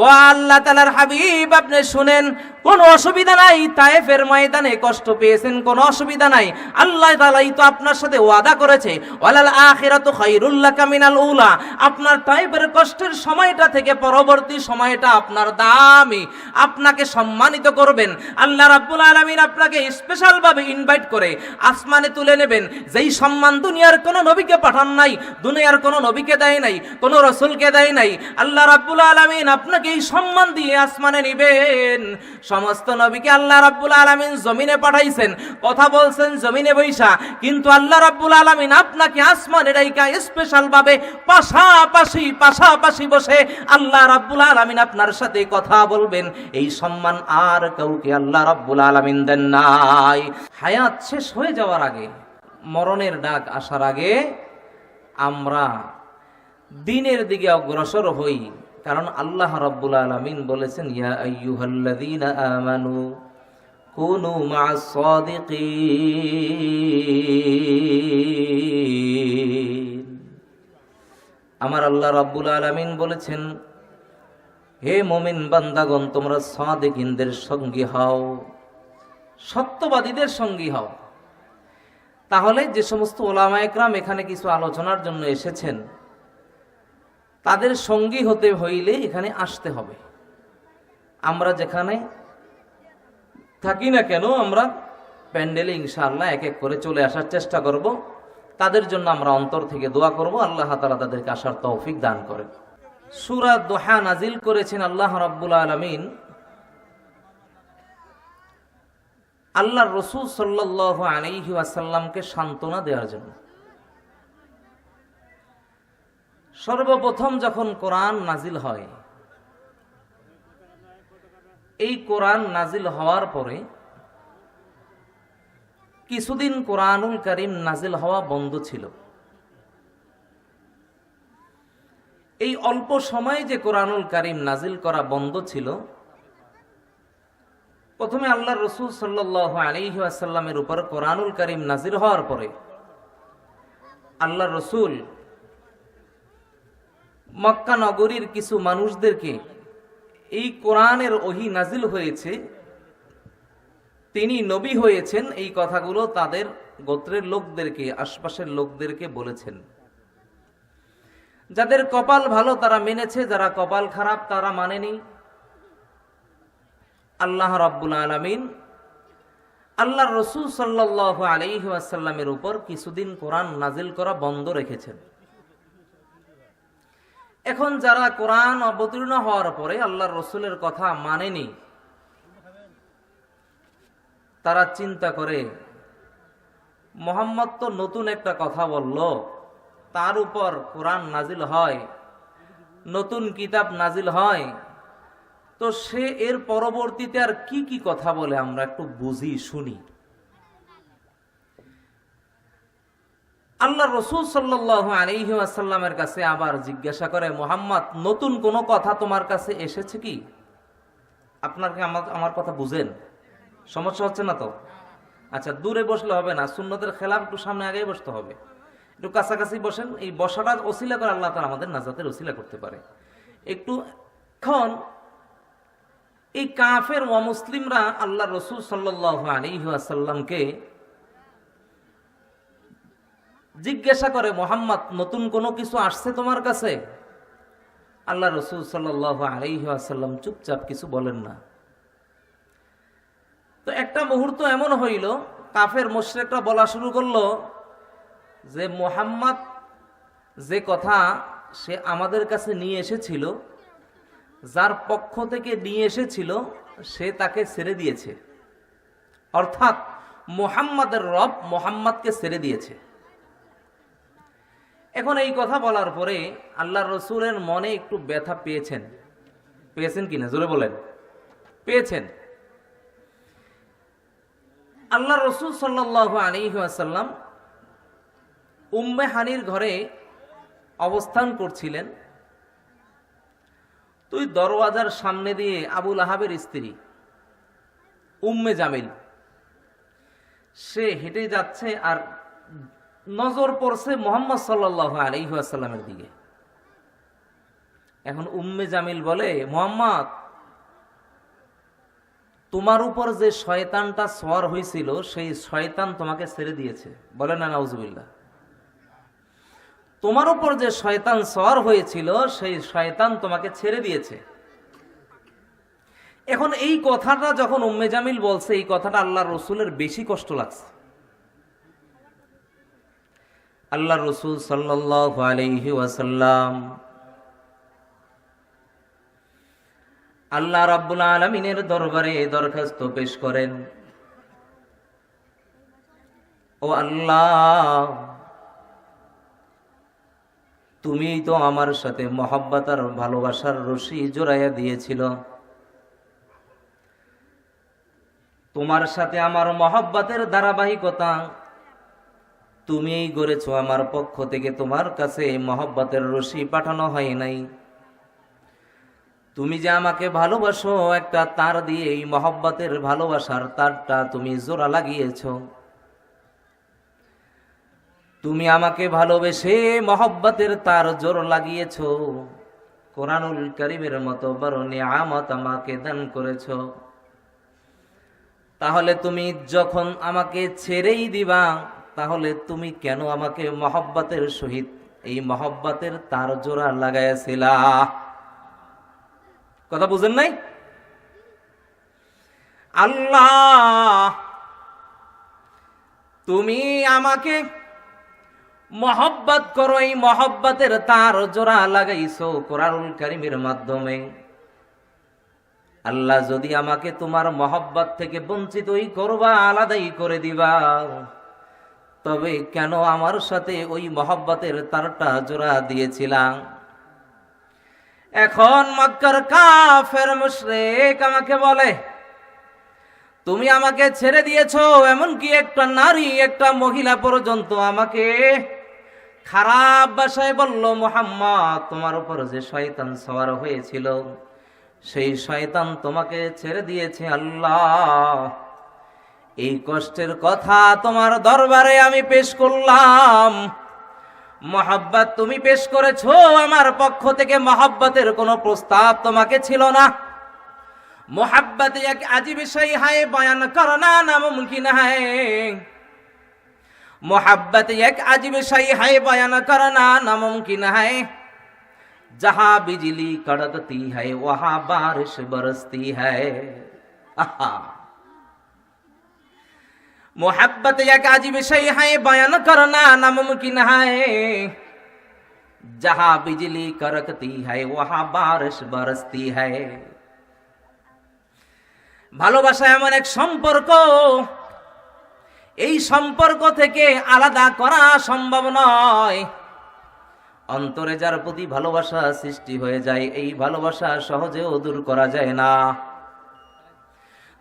ও আল্লাহ তাআলার হাবিব, আপনি শুনেন, কোনো অসুবিধা নাই। তায়েফের ময়দানে কষ্ট পেয়েছেন, কোনো অসুবিধা নাই। আল্লাহ তাআলাই তো আপনার সাথে ওয়াদা করেছে, ওয়ালাল আখিরাতু খায়রুল লাকা মিনাল উলা। আপনার তায়েফের কষ্টের সময়টা থেকে পরবর্তী সময়টা আপনার দামি, আপনাকে সম্মানিত করবেন। আল্লাহ রাব্বুল আলামিন আপনাকে স্পেশাল ভাবে ইনভাইট করে আসমানে তুলে নেবেন, যেই সম্মান দুনিয়ার কোনো নবীকে পাঠান নাই, দুনিয়ার কোনো নবীকে দেয় নাই, কোনো রাসূলকে দেয় নাই। আল্লাহ রাব্বুল আলামিন আপনাকে এই সম্মান দিয়ে আসমানে নেবেন। সমস্ত নবীকে আল্লাহ রাব্বুল আলামিন জমিনে পাঠাইছেন, কথা বলছেন জমিনে বৈশা, কিন্তু আল্লাহ রাব্বুল আলামিন আপনাকে আসমানে রাইখা স্পেশাল ভাবে পাশাপাশি বসে আল্লাহ রাব্বুল আলামিন আপনার সাথে কথা বলবেন। এই সম্মান আর কাউকে আল্লাহ রাব্বুল আলামিন দেন নাই। হায়াত শেষ হয়ে যাওয়ার আগে, মরণের ডাক আসার আগে আমরা দ্বীনের দিকে অগ্রসর হই, কারণ আল্লাহ রাব্বুল আলামিন বলেছেন, ইয়া আইয়ুহাল্লাযীনা আমানু কুনু মা'আস সাদিকিন। আমার আল্লাহ রাব্বুল আলামিন বলেছেন, হে মুমিন বান্দাগণ, তোমরা সাদিকিনদের সঙ্গী হও, সত্যবাদীদের সঙ্গী হও। তাহলে যে সমস্ত ওলামা একরাম এখানে কিছু আলোচনার জন্য এসেছেন, তাদের সঙ্গী হতে হইলে এখানে আসতে হবে। আমরা যেখানে থাকি না কেন, আমরা প্যান্ডেলে ইনশাআল্লাহ এক এক করে চলে আসার চেষ্টা করব। তাদের জন্য আমরা অন্তর থেকে দোয়া করব, আল্লাহ তাআলা তাদেরকে আসার তৌফিক দান করেন। সূরা দোহা নাজিল করেছেন আল্লাহ রাব্বুল আলামিন আল্লাহর রাসূল সাল্লাল্লাহু আলাইহি ওয়াসাল্লামকে সান্ত্বনা দেওয়ার জন্য। সর্বপ্রথম যখন কোরআন নাজিল হয়, এই কোরআন নাজিল হওয়ার পরে কিছুদিন কোরআনুল কারীম নাজিল হওয়া বন্ধ ছিল। এই অল্প সময়ে যে কোরআনুল কারীম নাজিল করা বন্ধ ছিল, প্রথমে আল্লাহর রাসূল সাল্লাল্লাহু আলাইহি ওয়াসাল্লামের উপর কোরআনুল কারীম নাজিল হওয়ার পরে আল্লাহর রাসূল মক্কা নগরীর কিছু মানুষদেরকে এই কোরআনের ওহী নাজিল হয়েছে, তিনি নবী হয়েছেন, এই কথাগুলো তাদের গোত্রের লোকদেরকে, আশপাশের লোকদেরকে বলেছেন। যাদের কপাল ভালো তারা মেনেছে, যারা কপাল খারাপ তারা মানেনি। আল্লাহ রাব্বুল আলামিন আল্লাহর রাসূল সাল্লাল্লাহু আলাইহি ওয়াসাল্লামের উপর কিছুদিন কোরআন নাজিল করা বন্ধ রেখেছেন। এখন যারা কোরআন অবতীর্ণ হওয়ার পরে আল্লাহর রাসূলের কথা মানেনি, তারা চিন্তা করে, মুহাম্মদ তো নতুন একটা কথা বলল, তার উপর কোরআন নাজিল হয়, নতুন কিতাব নাজিল হয়, তো সে এর পরবর্তীতে আর কি কি কথা বলে আমরা একটু বুঝি শুনি। আল্লাহ রাসূল সাল্লাল্লাহু আলাইহি ওয়াসাল্লামের কাছে আবার জিজ্ঞাসা করে, মুহাম্মদ, নতুন কোনো কথা তোমার কাছে এসেছে কি? আপনার কি আমার কথা বুঝেন? সমস্যা হচ্ছে না তো? আচ্ছা, দূরে বসলে হবে না, সুন্নতের খেলাফ, একটু সামনে আগেই বসতে হবে, একটু কাছাকাছি বসেন। এই বসাটা ওসিলা করে আল্লাহ তাআলা আমাদের নাজাতের ওসিলা করতে পারে। একটু এখন এই কাফের ওয়া মুসলিমরা আল্লাহ রাসূল সাল্লাল্লাহু আলাইহি ওয়াসাল্লামকে জিজ্ঞাসা করে, মুহাম্মদ, নতুন কোনো কিছু আসছে তোমার কাছে? আল্লাহ রাসূল সাল্লাল্লাহু আলাইহি ওয়াসাল্লাম চুপচাপ কিছু বলেন না। তো একটা মুহূর্ত এমন হইল, কাফের মুশরিকরা বলা শুরু করলো যে মুহাম্মদ যে কথা সে আমাদের কাছে নিয়ে এসেছিল, যার পক্ষ থেকে নিয়ে এসেছিল, সে তাকে ছেড়ে দিয়েছে। অর্থাৎ মুহাম্মাদের রব মুহাম্মদকে ছেড়ে দিয়েছে। এখন এই কথা বলার পরে আল্লাহর রাসূলের মনে একটু ব্যথা পেয়েছেন কিনা, জোরে বলেন, পেয়েছেন। আল্লাহর রাসূল সাল্লাল্লাহু আলাইহি ওয়াসাল্লাম উম্মে হানির ঘরে অবস্থান করছিলেন। তুই দরওয়াজার সামনে দিয়ে আবু লাহাবের স্ত্রী উম্মে জামিল, সে হেঁটে যাচ্ছে, আর নজর পড়ছে মুহাম্মদ সাল্লাল্লাহু আলাইহি ওয়াসাল্লামের দিকে। এখন উম্মে জামিল বলে, মুহাম্মদ, তোমার উপর যে শয়তানটা সওয়ার হয়েছিল সেই শয়তান তোমাকে ছেড়ে দিয়েছে। বলে না নাউজুবিল্লাহ। তোমার উপর যে শয়তান সওয়ার হয়েছিল সেই শয়তান তোমাকে ছেড়ে দিয়েছে। এখন এই কথাটা যখন উম্মে জামিল বলছে, এই কথাটা আল্লাহর রাসূলের বেশি কষ্ট লাগছে। আল্লাহর রাসূল সাল্লাল্লাহু আলাইহি ওয়াসাল্লাম আল্লাহ রাব্বুল আলামিনের দরবারে দরখাস্ত পেশ করেন, ও আল্লাহ, তুমি তো আমার সাথে মহব্বত আর ভালোবাসার রশি জড়াইয়া দিয়েছিল। তোমার সাথে আমার মহব্বতের ধারাবাহিকতা তুমিই গড়েছো, আমার পক্ষ থেকে তোমার কাছে মহব্বতের রশি পাঠানো হয় নাই। তুমি যে আমাকে ভালোবাসো, একটা তার দিয়ে এই মহব্বতের ভালোবাসার তারটা তুমি জোড়া লাগিয়েছ। তুমি আমাকে ভালোবেসে মহব্বতের তার জোর লাগিয়েছ। কোরআনুল কারীমের মতো বড় নিয়ামত আমাকে দান করেছ। তাহলে তুমি যখন আমাকে ছেড়েই দিবা, তাহলে তুমি কেন আমাকে মহব্বতের সহিত এই মহব্বতের তার জোড়া লাগাইছিলা? কথা বুঝেন নাই? আল্লাহ, তুমি আমাকে মহব্বত করো, এই মহব্বতের তার জোড়া লাগাইছো কোরআনুল কারীমের মাধ্যমে। আল্লাহ, যদি আমাকে তোমার মহব্বত থেকে বঞ্চিতই করবা, আলাদাই করে দিবা, তবে কেন আমার সাথে ওই মহব্বতের তারটা জোড়া দিয়েছিলাম? এখন মক্কার কাফের মুশরিক আমাকে বলে, তুমি আমাকে ছেড়ে দিয়েছো, এমনকি একটা নারী, একটা মহিলা পর্যন্ত আমাকে খারাপ ভাষায় বলল, মুহাম্মদ, তোমার উপর যে শয়তান সওয়ার হয়েছিল সেই শয়তান তোমাকে ছেড়ে দিয়েছে। আল্লাহ, এই কষ্টের কথা তোমার দরবারে আমি পেশ করলাম। মহব্বত তুমি পেশ করেছো, আমার পক্ষ থেকে মহব্বতের কোনো প্রস্তাব তোমাকে ছিল না। मोहब्बत एक अजीब शय है, बयान करना नामुमकिन है। मोहब्बत एक अजीब शय है, बयान करना नामुमकिन है। जहां बिजली कड़कती है वहां बारिश बरसती है। मोहब्बत एक अजीब शय है, बयान करना नामुमकिन है। जहां बिजली कड़कती है वहां बारिश बरसती है। ভালোবাসা এমন এক সম্পর্ক, এই সম্পর্ক থেকে আলাদা করা সম্ভব নয়। অন্তরে যার প্রতি ভালোবাসা সৃষ্টি হয়ে যায়, এই ভালোবাসা সহজেও দূর করা যায় না।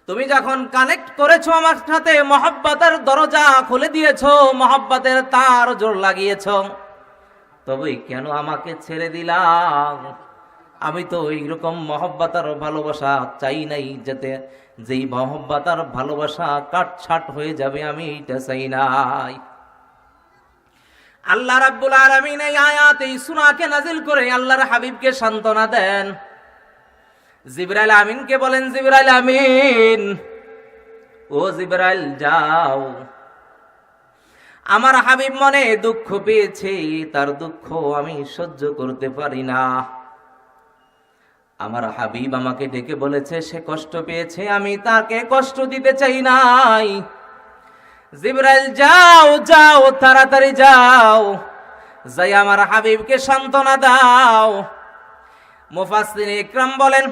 তুমি যখন কানেক্ট করেছো আমার সাথে, মহব্বতের দরজা খুলে দিয়েছো, মহব্বতের তার জোর লাগিয়েছো, তবে কেন আমাকে ছেড়ে দিলাম? আমি তো এইরকম মহব্বত আর ভালোবাসা চাই নাই, যাতে যেই মহব্বত আর ভালোবাসা কাটছাট হয়ে যাবে, আমি এইটা চাই নাই। আল্লাহ রাব্বুল আলামিন এই আয়াত, এই সূরাকে নাজিল করে আল্লাহর হাবিবকে সান্ত্বনা দেন। জিবরাইল আমিনকে বলেন, জিবরাইল আমিন, ও জিবরাইল যাও, আমার হাবিব মনে দুঃখ পেয়েছে, তার দুঃখ আমি সহ্য করতে পারি না। আমার হাবিব আমাকে ডেকে বলেছে সে কষ্ট পেয়েছে, আমি তাকে কষ্ট দিতে চাই নাই। জিবরাইল যাও, যাও, তাড়াতাড়ি যাও, যাই আমার হাবিবকে সান্ত্বনা দাও। মুফাসসিরিন ইকরাম বলেন,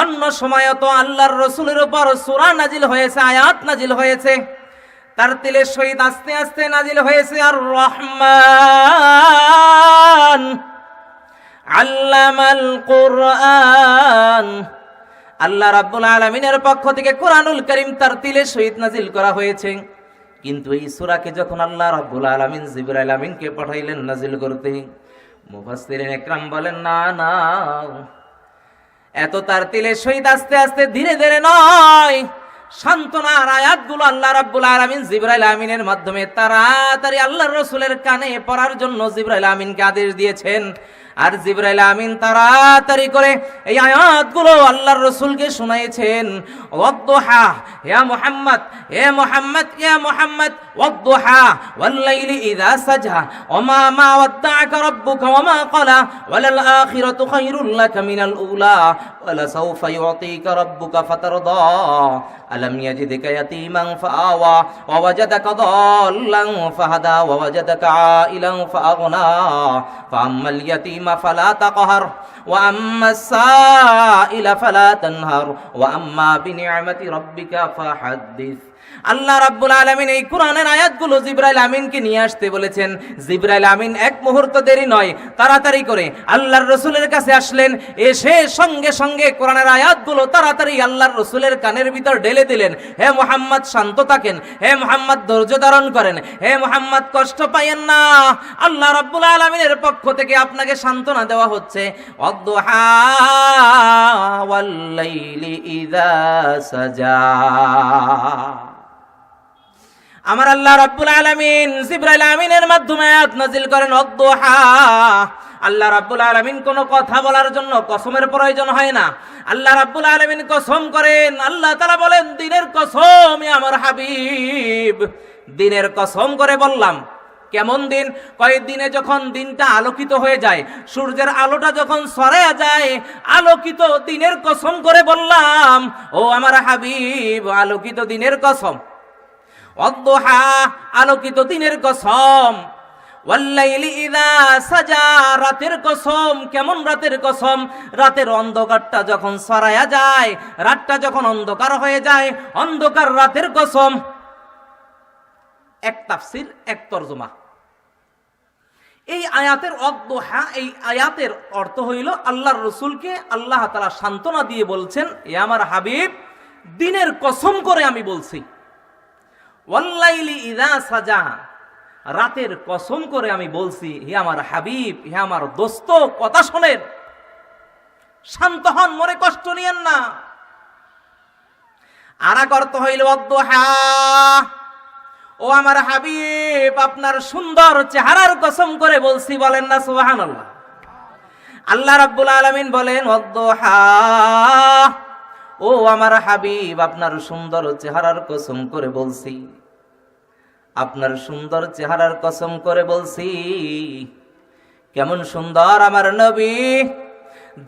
অন্য সময় তো আল্লাহর রাসূলের উপর সূরা নাজিল হয়েছে, আয়াত নাজিল হয়েছে, তার তিলের সহিত আস্তে আস্তে নাজিল হয়েছে আর রহমান আল্লামাল কুরআন। আল্লাহ রাব্বুল আলামিনের পক্ষ থেকে কুরআনুল কারীম তার তিলের সহিত নাজিল করা হয়েছে। কিন্তু এই সূরাকে যখন আল্লাহ রাব্বুল আলামিন জিবরাইল আমিনকে পাঠাইলেন নাজিল করতে, মুফাসসিরিন ইকরাম বলেন, না না, এত তার তিলের সহিত আস্তে আস্তে ধীরে ধীরে নয়, সান্ত্বনার আয়াতগুলো আল্লাহ রাব্বুল আলামিন জিবরাইল আমিনের মাধ্যমে তাড়াতাড়ি আল্লাহর রাসূলের কানে পড়ার জন্য জিবরাইল আমিনকে আদেশ দিয়েছেন। আর জিবরাইল আমিন তাড়াতাড়ি করে এই আয়াতগুলো আল্লাহর রাসূলকে শুনাইছেন। ওয়াদ-দুহা, ইয়া মুহাম্মদ, ইয়া মুহাম্মদ, ইয়া মুহাম্মদ, ওয়াদ-দুহা ওয়াল-লাইলি ইযা সাজা ওয়া মা ওয়াদ্দা'আকা রাব্বুকা ওয়া মা ক্বালা ওয়ালাল আখিরাতু খায়রুল লাকা মিনাল উলা ওয়ালা সাওফা ইউ'তিকা রাব্বুকা ফাতারদা আলাম ইয়াজিদকা ইয়াতীমান ফাআওয়া ওয়া ওয়াজাদাকা দাল্লান ফাহাদা ওয়া ওয়াজাদাকা আইলান ফাআগনা ফাআম্মাল ইয়াতীমা ফালা তাকহার ওয়া আম্মাস সাইলা ফালা তানহার ওয়া আম্মা বিনি'মাতি রাব্বিকা ফাহাদ্দিস। আল্লাহ রাব্বুল আলামিন এই কোরআনের আয়াতগুলো জিবরাইল আমিনকে নিয়ে আসতে বলেছেন। জিবরাইল আমিন এক মুহূর্ত দেরি নয়, তাড়াতাড়ি করে আল্লাহর রাসূলের কাছে আসলেন। এসে সঙ্গে সঙ্গে কোরআনের আয়াতগুলো তাড়াতাড়ি আল্লাহর রাসূলের কানের ভিতর ঢেলে দিলেন। হে মুহাম্মদ শান্ত থাকেন, হে মুহাম্মদ ধৈর্য ধারণ করেন, হে মুহাম্মদ কষ্ট পাইয়েন না। আল্লাহ রাব্বুল আলামিনের পক্ষ থেকে আপনাকে সান্ত্বনা দেওয়া হচ্ছে। ওয়াদ-দুহা ওয়াল-লাইলি ইযা সাজা। আমার আল্লাহ রাব্বুল আলামিন জিবরাইল আমিনের মাধ্যমে আয়াত নাজিল করেন ওয়াদ-দুহা। আল্লাহ রাব্বুল আলামিন কোনো কথা বলার জন্য কসমের প্রয়োজন হয় না। আল্লাহ রাব্বুল আলামিন কসম করেন, আল্লাহ তাআলা বলেন দিনের কসম আমার হাবিব, দিনের কসম করে বললাম। কেমন দিন? কয়েক দিনে যখন দিনটা আলোকিত হয়ে যায়, সূর্যের আলোটা যখন ছড়ায়া যায়, আলোকিত দিনের কসম করে বললাম ও আমার হাবিব, আলোকিত দিনের কসম। ওয়াদ-দুহা আলোকিত দিনের কসম। ওয়াল-লাইলি ইযা সাজা রাতের কসম। কেমন রাতের কসম? রাতের অন্ধকারটা যখন ছড়ায়া যায়, রাতটা যখন অন্ধকার হয়ে যায়, অন্ধকার রাতের কসম। এক তাফসীর, এক তরজমা। এই আয়াতের ওয়াদ-দুহা, এই আয়াতের অর্থ হইল আল্লাহর রাসূলকে আল্লাহ তাআলা সান্ত্বনা দিয়ে বলছেন, এ আমার হাবিব, দিনের কসম করে আমি বলছি। ওয়াল-লাইলি ইযা সাজা রাতের কসম করে আমি বলছি। হে আমার হাবিব, হে আমার দোস্ত, কথা শোনেন, শান্ত হন, মনে কষ্ট নিয়েন না। আর এক অর্থ হইল ওয়াদ-দুহা, ও আমার হাবিব, আপনার সুন্দর চেহারার কসম করে বলছি। বলেন না সুবহানাল্লাহ। আল্লাহ রাব্বুল আলামিন বলেন ওয়াদ-দুহা, ও আমার হাবিব, আপনার সুন্দর চেহারার কসম করে বলছি, আপনার সুন্দর চেহারার কসম করে বলছি। কেমন সুন্দর আমার নবী।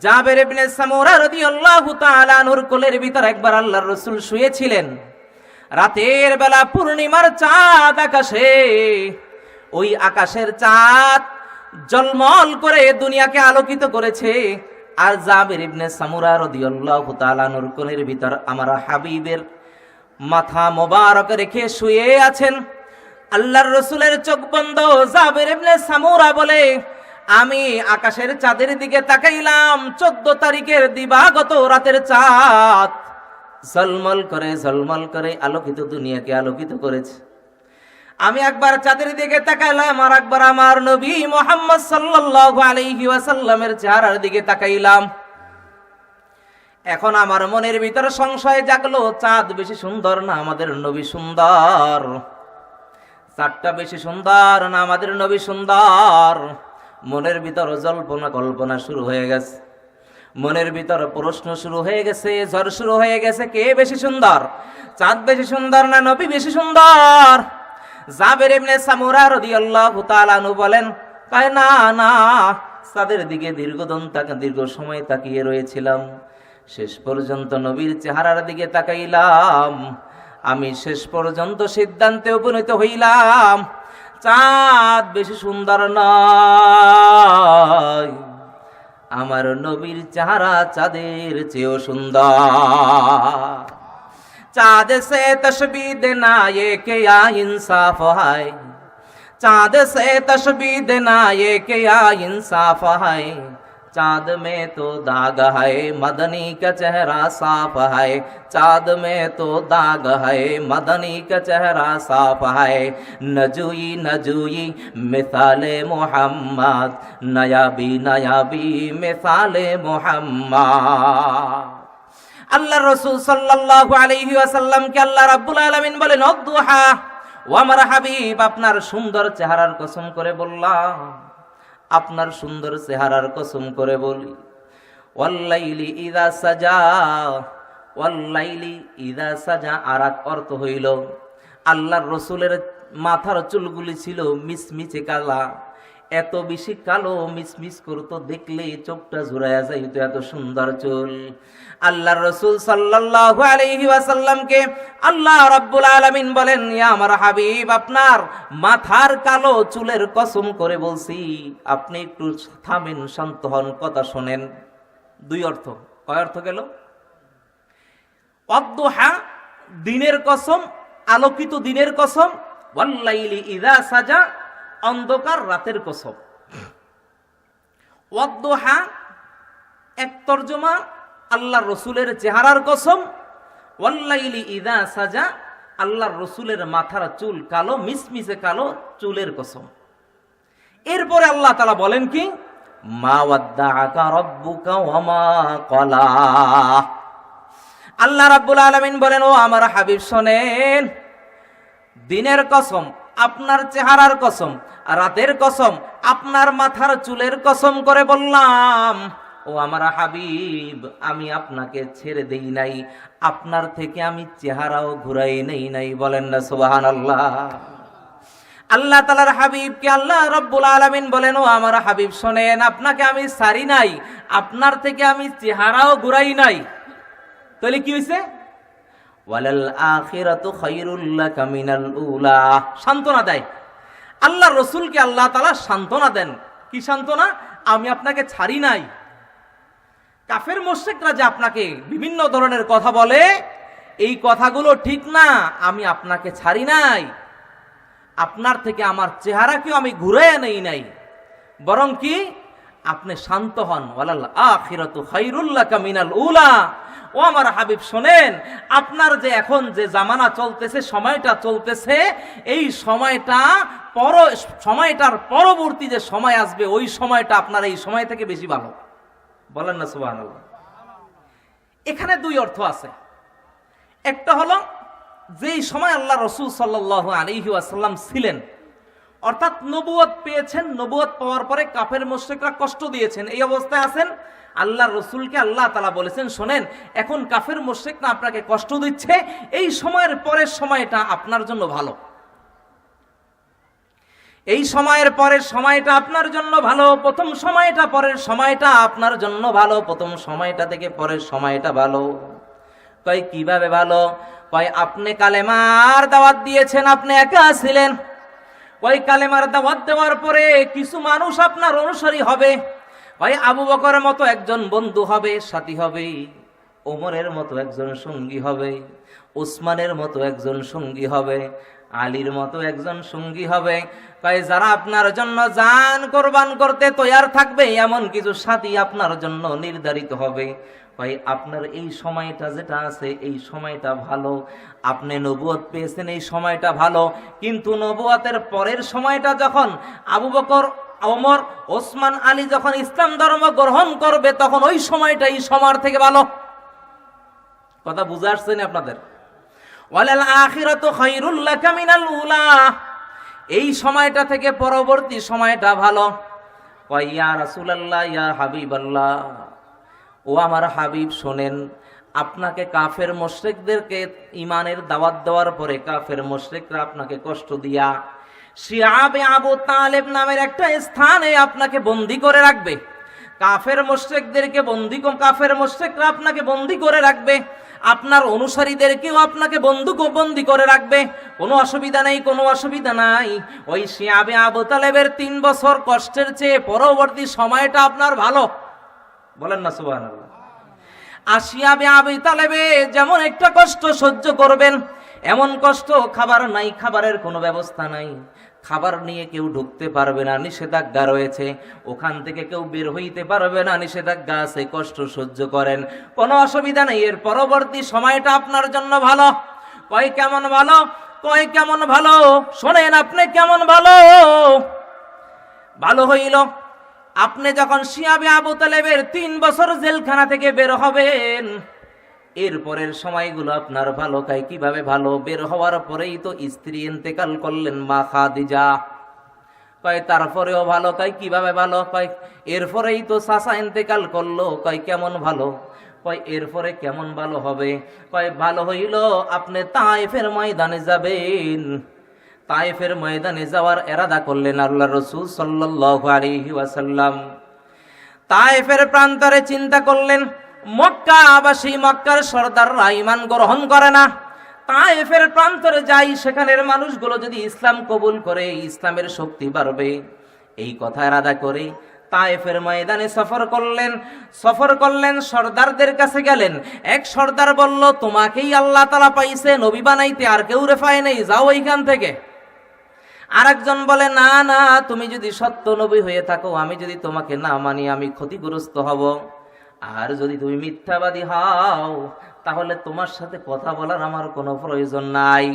জাবের ইবনে সামুরা রাদিয়াল্লাহু তাআলা আনহুর কোলের ভিতর একবার আল্লাহর রাসূল শুয়েছিলেন। রাতের বেলা পূর্ণিমার চাঁদ আকাশে, ওই আকাশের চাঁদ জলমল করে দুনিয়াকে আলোকিত করেছে। আর জাবের ইবনে সামুরা রাদিয়াল্লাহু তাআলা আনহুর কোলের ভিতর আমার হাবিবের মাথা মোবারক রেখে শুয়ে আছেন। আল্লাহর রাসূলের চোখ বন্ধ। জাবের ইবনে সামুরা বলে, আমি আকাশের চাঁদের দিকে তাকাইলাম। 14 তারিখের দিবাগত রাতের চাঁদ ঝলমল করে আলোকিত দুনিয়াকে আলোকিত করেছে। আমি একবার চাঁদের দিকে তাকাইলাম, আর একবার আমার নবী মুহাম্মদ সাল্লাল্লাহু আলাইহি ওয়াসাল্লামের চেহারার দিকে তাকাইলাম। এখন আমার মনের ভিতরে সংশয় জাগলো, চাঁদ বেশি সুন্দর না আমাদের নবী সুন্দর? চাঁদটা বেশি সুন্দর না আমাদের নবী সুন্দর? মনের ভিতর জল্পনা কল্পনা শুরু হয়ে গেছে, মনের ভিতর প্রশ্ন শুরু হয়ে গেছে, ঝড় শুরু হয়ে গেছে। কে বেশি সুন্দর? চাঁদ বেশি সুন্দর না নবী বেশি সুন্দর? জাবের ইবনে সামুরা রাদিয়াল্লাহু তাআলা আনহু বলেন, কয় না না, চাঁদের দিকে দীর্ঘ সময় তাকিয়ে রয়েছিলাম। শেষ পর্যন্ত নবীর চেহারার দিকে তাকাইলাম। আমি শেষ পর্যন্ত সিদ্ধান্তে উপনীত হইলাম, চাঁদ বেশি সুন্দর নয়, আমার নবীর চেহারা চাঁদের চেয়েও সুন্দর। चाँद से तशबीह देना ये क्या इंसाफ है, चाँद से तशबीह देना ये क्या इंसाफ है, चाँद में तो दाग है मदनी का चेहरा साफ है, चाँद में तो दाग है मदनी का चेहरा साफ है, नजूई मिसाले मोहम्मद, नयाबी मिसाले मोहम्मद। আল্লাহ রাসূল সাল্লাল্লাহু আলাইহি ওয়াসাল্লামকে আল্লাহ রাব্বুল আলামিন বলেন, ওয়াদ-দুহা, ও আমার হাবিব, আপনার সুন্দর চেহারার কসম করে বললাম, আপনার সুন্দর চেহারার কসম করে বলি, ওয়াল্লাইলি ইযা সাজা, ওয়াল্লাইলি ইযা সাজা আর এক অর্থ হইল আল্লাহর রসুলের মাথার চুলগুলি ছিল মিসমিচে কালা, এত বেশি কালো মিসমিস করতো, দেখলে চোখটা জুড়াইয়া যাইতো, এত সুন্দর চুল। আল্লাহর রাসূল সাল্লাল্লাহু আলাইহি ওয়াসাল্লামকে আল্লাহ রাব্বুল আলামিন বলেন, ইয়া আমার হাবিব, আপনার মাথার কালো চুলের কসম করে বলছি, আপনি একটু থামেন, শান্ত হন, কথা শোনেন। দুই অর্থ। কয় অর্থ গেল? ওয়াদ্দুহা দিনের কসম, আলোকিত দিনের কসম, ওয়াল্লাইলি ইযা সাজা অন্ধকার রাতের কসম। ওয়াদ্দুহা এক তরজমা আল্লাহর রসুলের চেহারার কসম, ওয়াল্লাইলি ইযা সাজা আল্লাহর রসুলের মাথার চুল কালো, মিসমিসে কালো চুলের কসম। এরপরে আল্লাহ তাআলা বলেন কি, মা ওয়াদ্দাআকা রাব্বুকা ওয়া মা ক্বালা। আল্লাহ রাব্বুল আলামিন বলেন, ও আমার হাবিব শোনেন, দিনের কসম, আপনার চেহারার কসম, রাতের কসম, আপনার মাথার চুলের কসম করে বললাম, ও আমার হাবিব, আমি আপনাকে ছেড়ে দেই নাই, আপনার থেকে আমি চেহারাও ঘুরাই নেই নাই। বলেন না সুবহানাল্লাহ। আল্লাহ তাআলার হাবিবকে আল্লাহ রাব্বুল আলামিন বলেন, ও আমার হাবিব শোনেন, আপনাকে আমি ছাড়ি নাই, আপনার থেকে আমি চেহারাও ঘুরাই নাই। তাহলে কি হইছে? ওয়ালাল আখিরাতু খায়রুল লাকা মিনাল উলা। সান্ত্বনা দেয় আল্লাহর রাসূলকে, আল্লাহ তাআলা সান্ত্বনা দেন। কি সান্ত্বনা? আমি আপনাকে ছাড়ি নাই। কাফের মুশরিকরা যে আপনাকে বিভিন্ন ধরনের কথা বলে, এই কথাগুলো ঠিক না, আমি আপনাকে ছাড়ি নাই, আপনার থেকে আমার চেহারাকেও আমি ঘুরাইয়া নেই নাই, বরং কি আপনি শান্ত হন। ওয়ালাল আখিরাতু খায়রুল লাকা মিনাল উলা। ও আমার হাবিব শোনেন, আপনার যে এখন যে জামানা চলতেছে, সময়টা চলতেছে, এই সময়টার পরবর্তী যে সময় আসবে, ওই সময়টা আপনার এই সময় থেকে বেশি ভালো। বলেন না সুবহানাল্লাহ। এখানে দুই অর্থ আছে। একটা হলো যেই সময় আল্লাহ রাসূল সাল্লাল্লাহু আলাইহি ওয়াসাল্লাম ছিলেন, অর্থাৎ নবুয়ত পেয়েছেন, নবুয়ত পাওয়ার পরে কাফের মুশরিকরা কষ্ট দিয়েছেন, এই অবস্থায় আছেন। আল্লাহর রাসূলকে আল্লাহ তাআলা বলেছেন, শোনেন, এখন কাফের মুশরিকরা আপনাকে কষ্ট দিচ্ছে, এই সময়ের পরের সময়টা আপনার জন্য ভালো, এই সময়ের পরের সময়টা আপনার জন্য ভালো, প্রথম সময়টা পরের সময়টা আপনার জন্য ভালো, প্রথম সময়টা থেকে পরের সময়টা ভালো। কয় কিভাবে ভালো? কয় আপনি কালেমার দাওয়াত দিয়েছেন, আপনি একা ছিলেন, ওই কালেমার দাওয়াত দেওয়ার পরে কিছু মানুষ আপনার অনুসারী হবে, ওই আবু বকরের মতো একজন বন্ধু হবে, সাথী হবে, ওমরের মতো একজন সঙ্গী হবে, উসমানের মতো একজন সঙ্গী হবে, আলীর মতো একজন সঙ্গী হবে। কয় যারা আপনার জন্য জান কোরবান করতে তৈয়ার থাকবে, এমন কিছু সাথী আপনার জন্য নির্ধারিত হবে। ভাই আপনার এই সময়টা যেটা আছে, এই সময়টা ভালো, আপনি নবুয়ত পেয়েছেন, এই সময়টা ভালো, কিন্তু নবুয়তের পরের সময়টা যখন আবু বকর, ওমর, ওসমান, আলী যখন ইসলাম ধর্ম গ্রহণ করবে, তখন ওই সময়টা এই সময়ের থেকে ভালো। কথা বুঝে আসছে না আপনাদের? ওয়ালাল আখিরাতু খায়রুল লাকা মিনাল উলা। এই সময়টা থেকে পরবর্তী সময়টা ভালো। কয় ইয়া রাসূলুল্লাহ, ইয়া হাবিবাল্লাহ, ও আমার হাবিব শোনেন, আপনাকে কাফের মুশরিকদেরকে ঈমানের দাওয়াত দেওয়ার পরে কাফের মুশরিকরা আপনাকে কষ্ট দিয়া শিআবে আবু তালেব নামের একটা স্থানে আপনাকে বন্দী করে রাখবে। কাফের মুশরিকদেরকে কাফের মুশরিকরা আপনাকে বন্দী করে রাখবে, আপনার অনুসারীদেরকেও আপনাকে বন্দী করে রাখবে। কোনো অসুবিধা নেই, কোনো অসুবিধা নাই। ওই শিআবে আবু তালেবের 3 বছর কষ্টের চেয়ে পরবর্তী সময়টা আপনার ভালো। বলেন না সুবহানাল্লাহ। শিআবে আবু তালেবে যেমন একটা কষ্ট সহ্য করবেন, এমন কষ্ট খাবার নাই, খাবারের কোনো ব্যবস্থা নাই, খাবার নিয়ে কেউ ঢুকতে পারবে না, নিষেধাজ্ঞা রয়েছে, ওখান থেকে কেউ বের হইতে পারবে না, নিষেধাজ্ঞা আছে, কষ্ট সহ্য করেন, কোনো অসুবিধা নেই। এর পরবর্তী সময়টা আপনার জন্য ভালো। কয় কেমন ভালো? কয় কেমন ভালো? শোনেন, আপনি কেমন ভালো? ভালো হইল আপনি যখন শিআবে আবু তালেবের 3 বছর জেলখানা থেকে বের হবেন, এরপরের সময়গুলো আপনার ভালো। কাই কিভাবে ভালো? বের হওয়ার পরেই তো স্ত্রী ইন্তেকাল করলেন, মা খাদিজা। কয় তারপরেও ভালো। কয় কিভাবে ভালো? কয় এরপরেই তো চাচা ইন্তেকাল করলো। কয় কেমন ভালো? কয় এরপরে কেমন ভালো হবে? কয় ভালো হইল আপনি তায়েফের ময়দানে যাবেন। তায়েফের ময়দানে যাওয়ার ইরাদা করলেন আল্লাহর রাসূল সাল্লাল্লাহু আলাইহি ওয়াসাল্লাম। তায়েফের প্রান্তরে চিন্তা করলেন, মক্কাবাসী, মক্কার সর্দাররা ঈমান গ্রহণ করে না। তায়েফের প্রান্তরে যাই, সেখানের মানুষগুলো যদি ইসলাম কবুল করে ইসলামের শক্তি বাড়বে। এই কথা ইরাদা করে তায়েফের ময়দানে সফর করলেন, সর্দারদের কাছে গেলেন। এক সর্দার বলল, তোমাকেই আল্লাহ তাআলা পাইছে নবী বানাইতে, আর কেউ রেফায় নেই, যাও এইখান থেকে। আরেকজন বলে, না না, তুমি যদি সত্য নবী হয়ে থাকো, আমি যদি তোমাকে না মানি আমি ক্ষতিগ্রস্ত হব। আর যদি তুমি মিথ্যাবাদী হও তাহলে তোমার সাথে কথা বলার আমার কোনো প্রয়োজন নাই।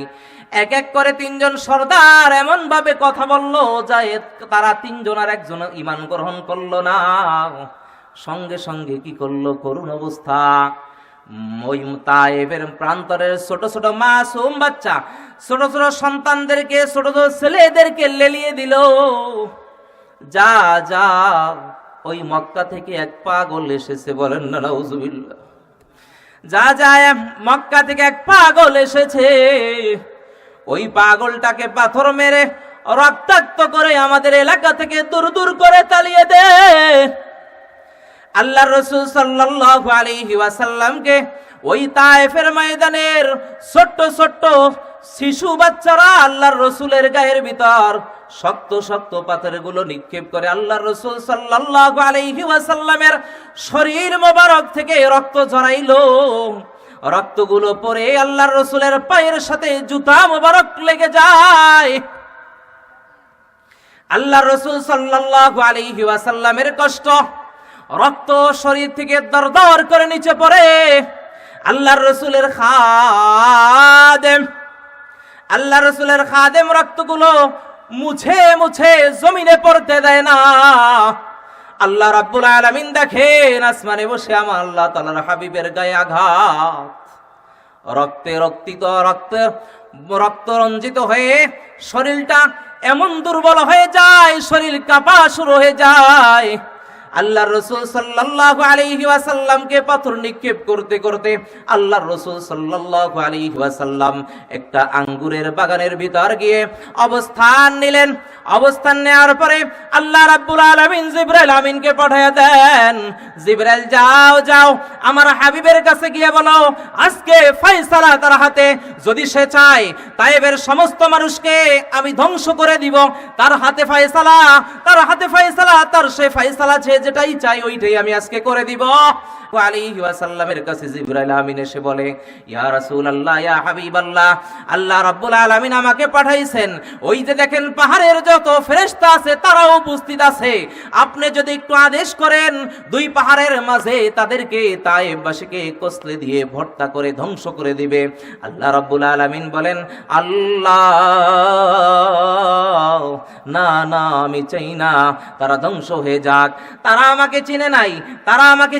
এক এক করে তিনজন সর্দার এমন ভাবে কথা বলল যে তারা তিনজন আর একজন ঈমান গ্রহণ করলো না। সঙ্গে সঙ্গে কি করলো, করুণ অবস্থা। ওই তায়েফের প্রান্তরের ছোট ছোট মাসুম বাচ্চা, ছোট ছোট সন্তানদেরকে, ছোট ছোট ছেলেদেরকে লেলিয়ে দিল। যা যা, ওই মক্কা থেকে এক পাগল এসেছে, বলেন না নাউজুবিল্লাহ। যা যায়, মক্কা থেকে এক পাগল এসেছে, ওই পাগলটাকে পাথর মেরে রক্তাক্ত করে আমাদের এলাকা থেকে দূর দূর করে তাড়িয়ে দে। আল্লাহর রাসূল সাল্লাল্লাহু আলাইহি ওয়াসাল্লামকে ওই তায়েফের ময়দানের ছোট্ট ছোট্ট শিশু বাচ্চারা আল্লাহর রাসূলের গায়ের ভিতর শক্ত শক্ত পাথরগুলো নিক্ষেপ করে আল্লাহর রাসূল সাল্লাল্লাহু আলাইহি ওয়াসাল্লামের শরীর মোবারক থেকে রক্ত ঝরাইলো। রক্তগুলো পরে আল্লাহর রাসূলের পায়ের সাথে জুতা মোবারক লেগে যায়। আল্লাহর রাসূল সাল্লাল্লাহু আলাইহি ওয়াসাল্লামের কষ্ট, রক্ত শরীর থেকে দরদর করে নিচে পড়ে। আল্লাহর রাসূলের খাদেম রক্তগুলো মুছে মুছে জমিনে পড়তে দেয় না। আল্লাহ রাব্বুল আলামিন দেখেন আসমানে বসে আমার আল্লাহ তাআলার হাবিবের গায়ে আঘাত, রক্ত রঞ্জিত হয়ে শরীরটা এমন দুর্বল হয়ে যায়, শরীর কাঁপা শুরু হয়ে যায়। আল্লাহর রাসূল সাল্লাল্লাহু আলাইহি ওয়াসাল্লামকে পাথর নিক্ষেপ করতে করতে আল্লাহর রাসূল সাল্লাল্লাহু আলাইহি ওয়াসাল্লাম একটা আঙ্গুরের বাগানের ভিতর গিয়ে অবস্থান নিলেন। অবস্থান নেওয়ার পরে আল্লাহ রাব্বুল আলামিন জিবরাইল আমিনকে পাঠিয়ে দেন, জিবরাইল যাও যাও আমার হাবিবের কাছে গিয়ে বলো আজকে ফয়সালা তার হাতে, যদি সে চায় তায়েফের সমস্ত মানুষকে আমি ধ্বংস করে দিব। তার হাতে ফয়সালা, তার সে ফয়সালা যেটাই চাই ওইটাই আমি আজকে করে দিব। আলাইহি ওয়াসাল্লামের কাছে জিবরাইল আমিন এসে বলে, ইয়া রাসূলুল্লাহ, ইয়া হাবিবাল্লাহ, আল্লাহ রাব্বুল আলামিন আমাকে পাঠাইছেন। ওই যে দেখেন পাহাড়ের যত ফেরেশতা আছে তারাও উপস্থিত আছে। আপনি যদি একটু আদেশ করেন, দুই পাহাড়ের মাঝে তাদেরকে তায়েফবাসীকে কসলে দিয়ে ভর্তা করে ধ্বংস করে দিবে। আল্লাহ রাব্বুল আলামিন বলেন, আল্লাহ না না, আমি চাই না তারা ধ্বংস হয়ে যাক। তারা আমাকে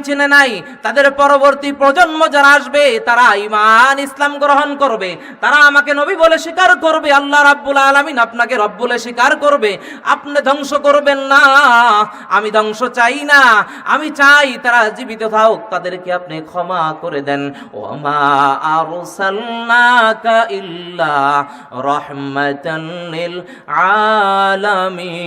চিনে নাই, তাদের পরবর্তী প্রজন্ম যারা আসবে তারা ঈমান ইসলাম গ্রহণ করবে, তারা আমাকে নবী বলে স্বীকার করবে। আল্লাহ রাব্বুল আলামিন আপনাকে রব বলে স্বীকার করবে। আপনি ধ্বংস করবেন না, আমি ধ্বংস চাই না, আমি চাই তারা জীবিত থাকুক, তাদেরকে আপনি ক্ষমা করে দেন। ওমা আরসালনাকা ইল্লা রাহমাতান লিল আলামিন।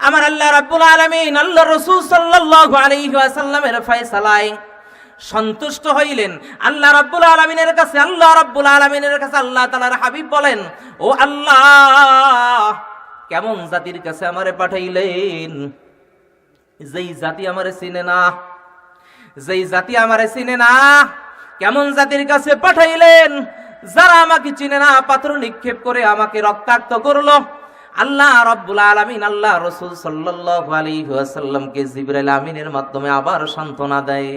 আমার আল্লাহ রাব্বুল আলামিন আল্লাহ রাসূল সাল্লাল্লাহু আলাইহি ওয়াসাল্লামের ফয়সালায় সন্তুষ্ট হইলেন। আল্লাহ রাব্বুল আলামিনের কাছে আল্লাহ তাআলার হাবিব বলেন, ও আল্লাহ, কেমন জাতির কাছে আমারে পাঠাইলেন, যেই জাতি আমারে চিনে না, কেমন জাতির কাছে পাঠাইলেন যারা আমাকে চিনে না, পাথর নিক্ষেপ করে আমাকে রক্তাক্ত করলো। আল্লাহ রাব্বুল আলামিন আল্লাহ রাসূল সাল্লাল্লাহু আলাইহি ওয়াসাল্লামকে জিবরাইল আমিনের মাধ্যমে আবার সান্ত্বনা দেয়,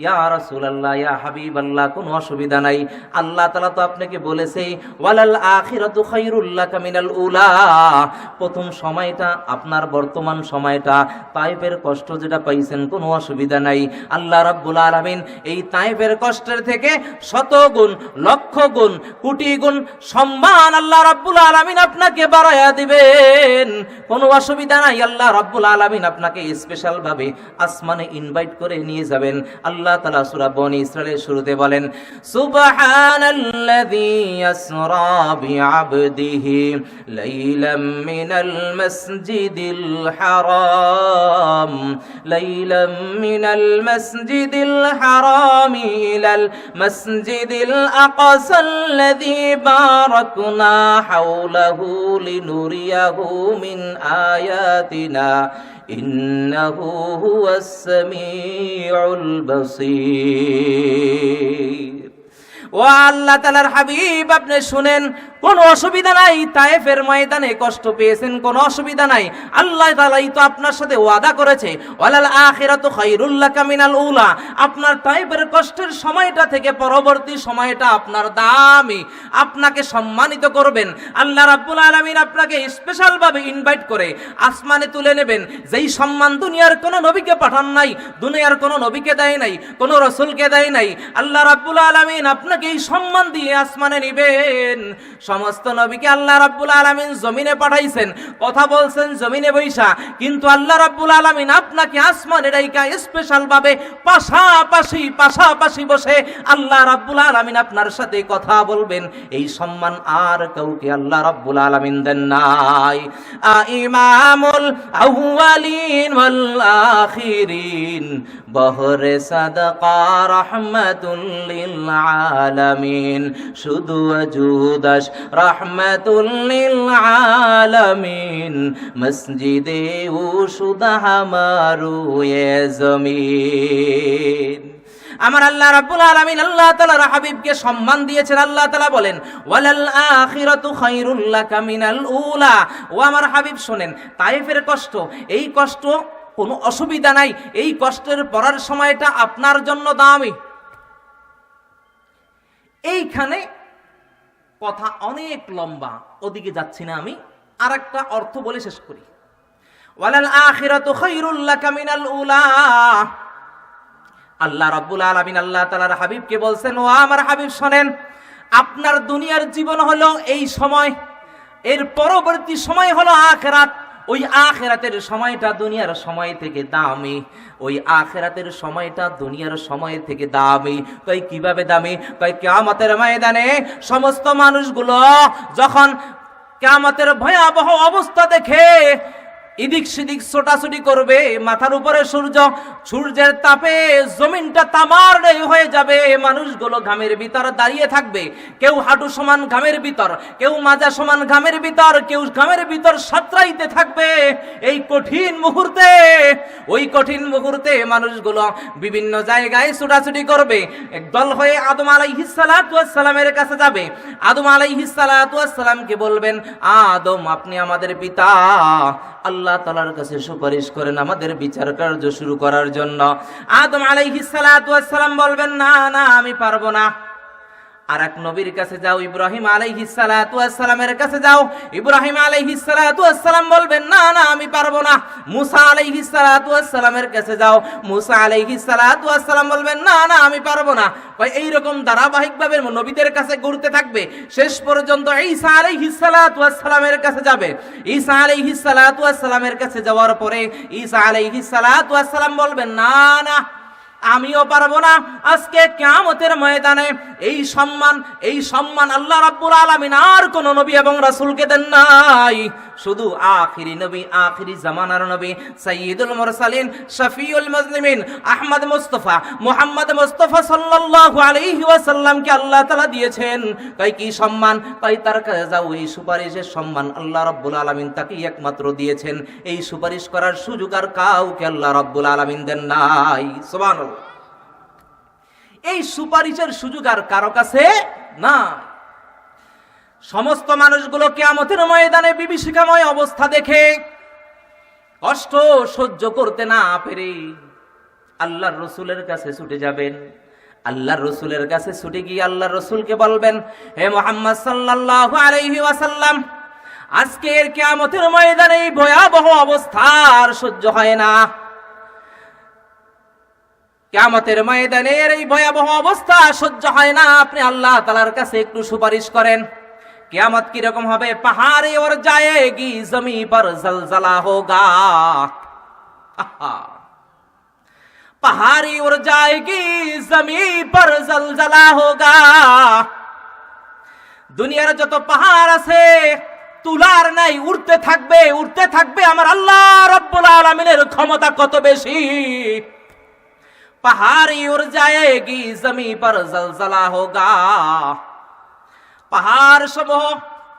ইয়া রাসূলুল্লাহ, ইয়া হাবিবাল্লাহ, কোনো অসুবিধা নাই। আল্লাহ তাআলা তো আপনাকে বলেছে ওয়ালাল আখিরাতু খায়রুল লাকা মিনাল উলা। প্রথম সময়টা, আপনার বর্তমান সময়টা, তায়েফের কষ্ট যেটা পাইছেন কোনো অসুবিধা নাই। আল্লাহ রাব্বুল আলামিন এই তায়েফের কষ্টের থেকে শত গুণ, লক্ষ গুণ, কোটি গুণ সম্মান আল্লাহ রাব্বুল আলামিন আপনাকে বাড়ায়া দিবেন। কোনো অসুবিধা নাই। আল্লাহ রাব্বুল আলামিন আপনাকে স্পেশাল ভাবে আসমানে ইনভাইট করে নিয়ে যাবেন। আল্লাহ তাআলা সূরা বনী ইসরাঈলের শুরুতে বলেন, সুবহানাল্লাযী ইয়াসরা বিআবদিহি লাইলাম মিনাল মাসজিদিল হারাম লাইলাম মিনাল মাসজিদিল হারাম ইলাল মাসজিদিল আকসাল্লাযী বারাকনা হাওলাহু লিনুরিয়াহু মিন আয়াতিনা ইন্নাহু হুয়াস সামিউল বাসীর। ও আল্লাহ তাআলার হাবিব, আপনি শুনেন, কোনো অসুবিধা নাই। তায়েফের ময়দানে কষ্ট পেয়েছেন, কোনো অসুবিধা নাই। আল্লাহ তাআলাই তো আপনার সাথে ওয়াদা করেছে ওয়ালাল আখিরাতু খায়রুল লাকা মিনাল উলা। আপনার তায়েফের কষ্টের সময়টা থেকে পরবর্তী সময়টা আপনার দামি, আপনাকে সম্মানিত করবেন। আল্লাহ রাব্বুল আলামিন আপনাকে স্পেশাল ভাবে ইনভাইট করে আসমানে তুলে নেবেন। যেই সম্মান দুনিয়ার কোনো নবীকে পাঠান নাই, দুনিয়ার কোনো নবীকে দেয় নাই, কোনো রাসূলকে দেয় নাই। আল্লাহ রাব্বুল আলামিন আপনাকে এই সম্মান দিয়ে আসমানে নেবেন। সমস্ত নবীকে আল্লাহ রাব্বুল আলামিন জমিনে পাঠাইছেন, কথা বলছেন জমিনে বৈশা, কিন্তু আল্লাহ রাব্বুল আলামিন আপনাকে আসমানে রাইখা স্পেশাল ভাবে পাশাপাশি বসে আল্লাহ রাব্বুল আলামিন আপনার সাথে কথা বলবেন। এই সম্মান আর কাউকে আল্লাহ রাব্বুল আলামিন দেন নাই। ইমামুল আউয়ালিন ওয়াল আখিরিন বহরে সাদাকা রাহমাতুল লিল আলামিন শুধু ওয়াজুদাস রাহমাতুল লিল আলামিন মসজিদে উশুদা হামারু এ জমিন। আমার আল্লাহ রাব্বুল আলামিন আল্লাহ তাআলার হাবিবকে সম্মান দিয়েছেন। আল্লাহ তাআলা বলেন ওয়ালাল আখিরাতু খায়রুল লাকা মিনাল উলা। ও আমার হাবিব শুনেন, তায়েফের কষ্ট, এই কষ্ট কোনো অসুবিধা নাই। এই কষ্টের পরার সময়টা আপনার জন্য দামি। এইখানে কথা অনেক লম্বা, ওদিকে যাচ্ছি না আমি, আর একটা অর্থ বলে শেষ করি। ওয়ালাল আখিরাতু খায়রুল লাকা মিনাল উলা। আল্লাহ রাব্বুল আলামিন আল্লাহ তাআলার হাবিবকে বলছেন, ও আমার হাবিব শোনেন, আপনার দুনিয়ার জীবন হলো এই সময়, এর পরবর্তী সময় হলো আখিরাত। ওই আখিরাতের সময়টা দুনিয়ার সময় থেকে দামি। ওই আখিরাতের সময়টা দুনিয়ার সময় থেকে দামি। কই কিভাবে দামি? কই কিয়ামতের ময়দানে সমস্ত মানুষগুলো যখন কিয়ামতের ভয়াবহ অবস্থা দেখে এদিক সেদিক ছোটাছুটি করবে, মাথার উপরে সূর্যের তাপে জমিনটা তামার হয়ে যাবে, মানুষগুলো ঘামের ভিতর দাঁড়িয়ে থাকবে, কেউ হাঁটু সমান ঘামের ভিতর, কেউ মাজা সমান ঘামের ভিতর, কেউ ঘামের ভিতর সাঁতরাইতে থাকবে। এই কঠিন মুহূর্তে, ওই কঠিন মুহূর্তে মানুষগুলো বিভিন্ন জায়গায় ছোটাছুটি করবে। একদল হয়ে আদম আলাইহিস সালাতু ওয়াস সালামের কাছে যাবে। আদম আলাইহিস সালাতু ওয়াস সালামকে বলবেন, আদম আপনি আমাদের পিতা, আল্লাহ তাআলার কাছে সুপারিশ করেন আমাদের বিচার কার্য শুরু করার জন্য। আদম আলাইহিস সালাতু ওয়াস সালাম বলবেন, না না আমি পারবো না। আর এক নবীর কাছে যাও, ইব্রাহিম আলাইহিস সালাতু ওয়াস সালামের কাছে যাও। ইব্রাহিম আলাইহিস সালাতু ওয়াস সালাম বলবেন, না না আমি পারবো না। মুসা আলাইহিস সালাতু ওয়াস সালামের কাছে যাও। মুসা আলাইহিস সালাতু ওয়াস সালাম বলবেন, না না আমি পারবো না। ভাই এইরকম ধারাবাহিকভাবে নবীদের কাছে ঘুরতে থাকবে, শেষ পর্যন্ত ঈসা আলাইহিস সালাতু ওয়াস সালামের কাছে যাবে। ঈসা আলাইহিস সালাতু ওয়াস সালামের কাছে যাওয়ার পরে ঈসা আলাইহিস সালাতু ওয়াস সালাম বলবেন, না না আমিও পারবো না। আজকে কিয়ামতের ময়দানে এই সম্মান আল্লাহ রাব্বুল আলামিন আর কোন নবী এবং রাসূলকে দেন নাই। শুধু আখিরি নবী, আখিরি জামানার নবী, সাইয়্যিদুল মুরসালিন, শফিউল মুজলিমিন, আহমদ মুস্তাফা, মুহাম্মদ মুস্তাফা সাল্লাল্লাহু আলাইহি ওয়াসাল্লামকে আল্লাহ তাআলা দিয়েছেন। তাই কি সম্মান? তাই তার কাছে যাও, এই সুপারিশের সম্মান আল্লাহ রাব্বুল আলামিন তাকে একমাত্র দিয়েছেন। এই সুপারিশ করার সুযোগ আর কাউকে আল্লাহ রাব্বুল আলামিন দেন নাই। সুবহানাল্লাহ। এই সুপারিশের সুযোগ আর কারো কাছে না। সমস্ত মানুষগুলো কিয়ামতের ময়দানে বিভীষিকাময় অবস্থা দেখে কষ্ট সহ্য করতে না পেরে আল্লাহর রসুলের কাছে ছুটে যাবেন। আল্লাহর রসুলের কাছে ছুটে গিয়ে আল্লাহর রসুলকে বলবেন, হে মুহাম্মদ সাল্লাল্লাহু আলাইহি ওয়াসাল্লাম, আজকের কিয়ামতের ময়দানে এই ভয়াবহ অবস্থা আর সহ্য হয় না। কিয়ামতের ময়দানের এই ভয়াবহ অবস্থা সহ্য হয় না, আপনি আল্লাহ তাআলার কাছে একটু সুপারিশ করেন। কিয়ামত কি রকম হবে? পাহাড়ে ওর জায়েগি, জমি পর জলজলা হোগা। पहाड़ी उड़ जाएगी, जमी पर जलजला होगा। দুনিয়ার যত পাহাড় আছে তুলার নাই, উড়তে থাকবে উড়তে থাকবে। আমার আল্লাহ রব্বুল আলামিনের ক্ষমতা কত বেশি। पहाड़ी उड़ जाएगी, जमी पर जलजला होगा। পাহাড় সমূহ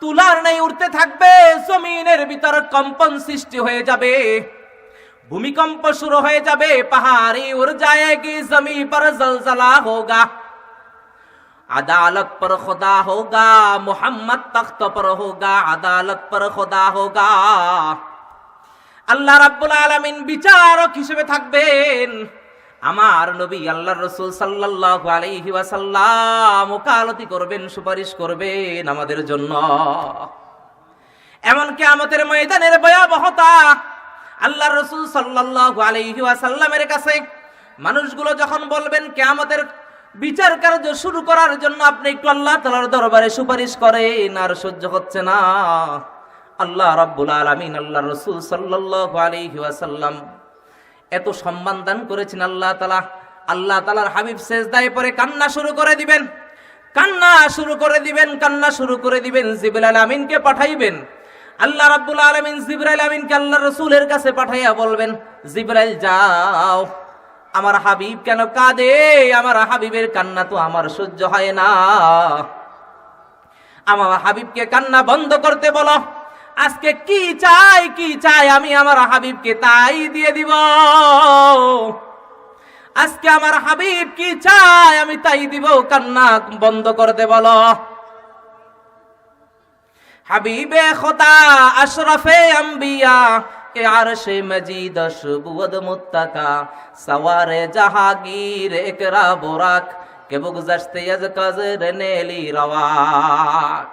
তুলার নাই উড়তে থাকবে, জমিনের ভিতর কম্পন সৃষ্টি হয়ে যাবে, ভূমিকম্প শুরু হয়ে যাবে। পাহাড়ি উড় जाएगी, जमी पर जलजला होगा। अदालत पर खुदा होगा, मोहम्मद तख्त पर होगा, अदालत पर खुदा होगा। আল্লাহ রাব্বুল আলামিন বিচারক হিসেবে থাকবেন। আমার নবী আল্লাহর রাসূল সাল্লাল্লাহু আলাইহি ওয়াসাল্লাম ওকালতি করবেন, সুপারিশ করবেন আমাদের জন্য। এমন কিয়ামতের ময়দানের ভয়াবহতা আল্লাহর রাসূল সাল্লাল্লাহু আলাইহি ওয়াসাল্লামের কাছে মানুষগুলো যখন বলবেন কিয়ামতের বিচার কার্য শুরু করার জন্য আপনি একটু আল্লাহ তাআলার দরবারে সুপারিশ করেন, আর সহ্য হচ্ছে না। আল্লাহ রাব্বুল আলামিন আল্লাহর রাসূল সাল্লাল্লাহু আলাইহি ওয়াসাল্লাম এত সম্মান দান করেছেন আল্লাহ তাআলা। আল্লাহ তাআলার হাবিব সিজদায় পড়ে কান্না শুরু করে দিবেন, কান্না শুরু করে দিবেন, কান্না শুরু করে দিবেন। জিবরাইল আমিনকে পাঠাইবেন। আল্লাহ রাব্বুল আলামিন জিবরাইল আমিনকে আল্লাহর রাসূলের কাছে পাঠাইয়া বলবেন, জিবরাইল যাও, আমার হাবিব কেন কাঁদে? আমার হাবিবের কান্না তো আমার সহ্য হয় না। আমার হাবিবকে কান্না বন্ধ করতে বলো। আজকে কি চাই কি চাই, আমি আমার হাবিবকে তাই দিয়ে দিব। আজকে আমার হাবিব কি চাই আমি তাই দিব, কান্না বন্ধ করতে বলো। হাবিবে খোদা আশরাফে আম্বিয়া কে আরশে মজিদ শুবুদ মুত্তাকা সওয়ারে জাহাগীর একরা বোরাক কে বুগজাশতে আজ কাজের নেলি রওয়াক।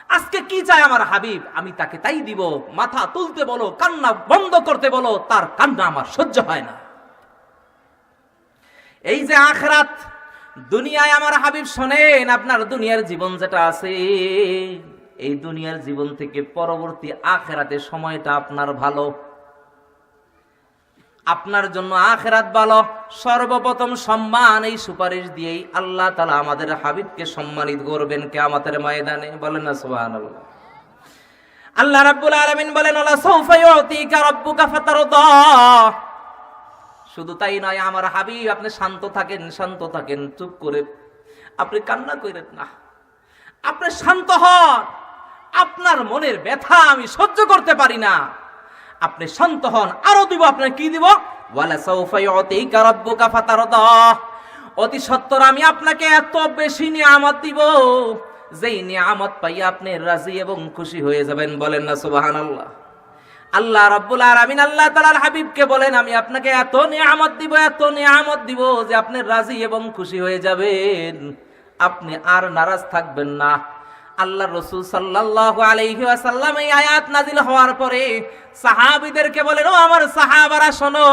আজকে কি চায় আমার হাবিব, আমি তাকে তাই দিব। মাথা তুলতে বলো, কান্না বন্ধ করতে বলো, তার কান্না আমার সহ্য হয় না। এই যে আখিরাত, দুনিয়ায় আমার হাবিব শোনেন, আপনার দুনিয়ার জীবন যেটা আছে, এই দুনিয়ার জীবন থেকে পরবর্তী আখিরাতের সময়টা আপনার ভালো, আপনার জন্য আখিরাত ভালো। সর্বপ্রথম সম্মান এই সুপারিশ দিয়েই আল্লাহ তাআলা আমাদের হাবিবকে সম্মানিত করবেন কিয়ামতের ময়দানে। বলেন না সুবহানাল্লাহ। আল্লাহ রাব্বুল আলামিন বলেন, ওয়ালা সাউফা ইউতিকা রাব্বুকা ফাতারদা। শুধু তাই নয়, আমার হাবিব আপনি শান্ত থাকেন, শান্ত থাকেন, চুপ করে আপনি কান্না করেন না, আপনি শান্ত হন। আপনার মনের ব্যথা আমি সহ্য করতে পারি না, আপনি শান্ত হন। আরো দিব, আপনার কি দিব? ওয়ালা সাউফা ইউতিকা রাব্বুকা ফাতারদা। অতি সত্বর আমি আপনাকে এত বেশি নিয়ামত দিব, যেই নিয়ামত পাইয়া আপনি রাজি এবং খুশি হয়ে যাবেন। বলেন না সুবহানাল্লাহ। আল্লাহ রাব্বুল আলামিন আল্লাহ তাআলার হাবিবকে বলেন, আমি আপনাকে এত নিয়ামত দিব, এত নিয়ামত দিব যে আপনি রাজি এবং খুশি হয়ে যাবেন, আপনি আর নারাজ থাকবেন না। আল্লাহর রাসূল সাল্লাল্লাহু আলাইহি ওয়াসাল্লাম এই আয়াত নাযিল হওয়ার পরে সাহাবীদেরকে বলেন, ও আমার সাহাবারা শোনো,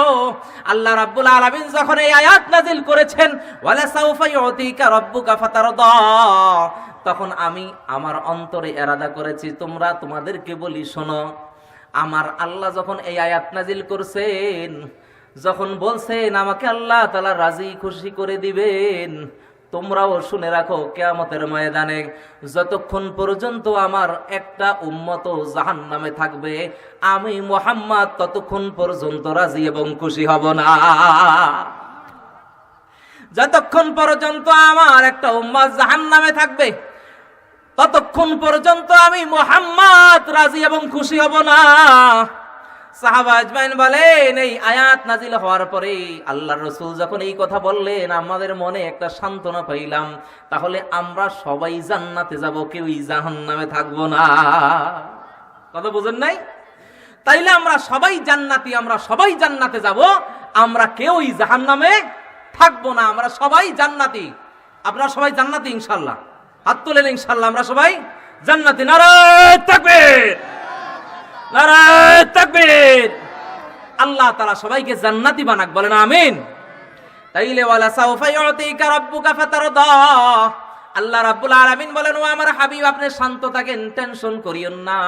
আল্লাহ রাব্বুল আলামিন যখন এই আয়াত নাযিল করেছেন, ওয়ালা সাউফা ইউতিকা রাব্বুকা ফাতারদা, তখন আমি আমার অন্তরে ইরাদা করেছি তোমরা তোমাদেরকে বলি শোনো। আমার আল্লাহ যখন এই আয়াত নাযিল করছেন, যখন বলছেন আমাকে আল্লাহ তাআলা রাজি খুশি করে দিবেন, তোমরাও শুনে রাখো, কিয়ামতের ময়দানে যতক্ষণ পর্যন্ত আমার একটা উম্মত জাহান্নামে থাকবে, আমি মুহাম্মদ ততক্ষণ পর্যন্ত রাজি এবং খুশি হব না। যতক্ষণ পর্যন্ত আমার একটা উম্মত জাহান্নামে থাকবে, ততক্ষণ পর্যন্ত আমি মুহাম্মদ রাজি এবং খুশি হব না। সাহাবা আজমাইন বলেন, এই আয়াত নাজিল হওয়ার পরে আল্লাহর রাসূল যখন এই কথা বললেন, আমাদের মনে একটা সান্ত্বনা পাইলাম, তাহলে আমরা সবাই জান্নাতে যাব, কেউই জাহান্নামে থাকবো না। কথা বুঝেন নাই? তাইলে আমরা সবাই জান্নাতি, আমরা সবাই জান্নাতে যাব, আমরা কেউই জাহান্নামে থাকবো না, আমরা সবাই জান্নাতি। আপনারা সবাই জান্নাতি ইনশাআল্লাহ? হাত তোলেন ইনশাআল্লাহ আমরা সবাই জান্নাতি। নারায়ে তাকবীর, নারায়ে তাকবীর। আল্লাহ তাআলা সবাইকে জান্নাতি বানাক, বলেন আমিন। তাইলে ওয়ালা সাউফা ইউতিকা রাব্বুকা ফাতারদা, আল্লাহ রাব্বুল আলামিন বলেন, ও আমার হাবিব আপনি শান্ত থাকেন, টেনশন করিয়েন না,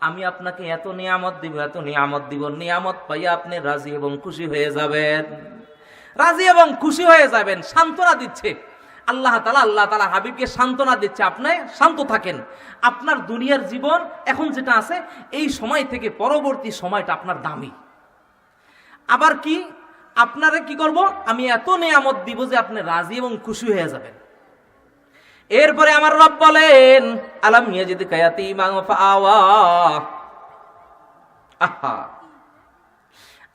আমি আপনাকে এত নিয়ামত দিব, এত নিয়ামত দিব, নিয়ামত পাইয়া আপনি রাজি এবং খুশি হয়ে যাবেন, রাজি এবং খুশি হয়ে যাবেন। সান্ত্বনা দিচ্ছে আল্লাহ তাআলা হাবিবকে সান্ত্বনা দিচ্ছে, আপনি শান্ত থাকেন, আপনার দুনিয়ার জীবন এখন যেটা আছে এই সময় থেকে পরবর্তী সময়টা আপনার দামি। আবার কি আপনারে কি করব, আমি এত নিয়ামত দিব যে আপনি রাজি এবং খুশি হয়ে যাবেন। এরপরে আমার রব বলেন, আলাম ইয়াজিদকা ইয়াতীমান ফাআওয়া। আহা,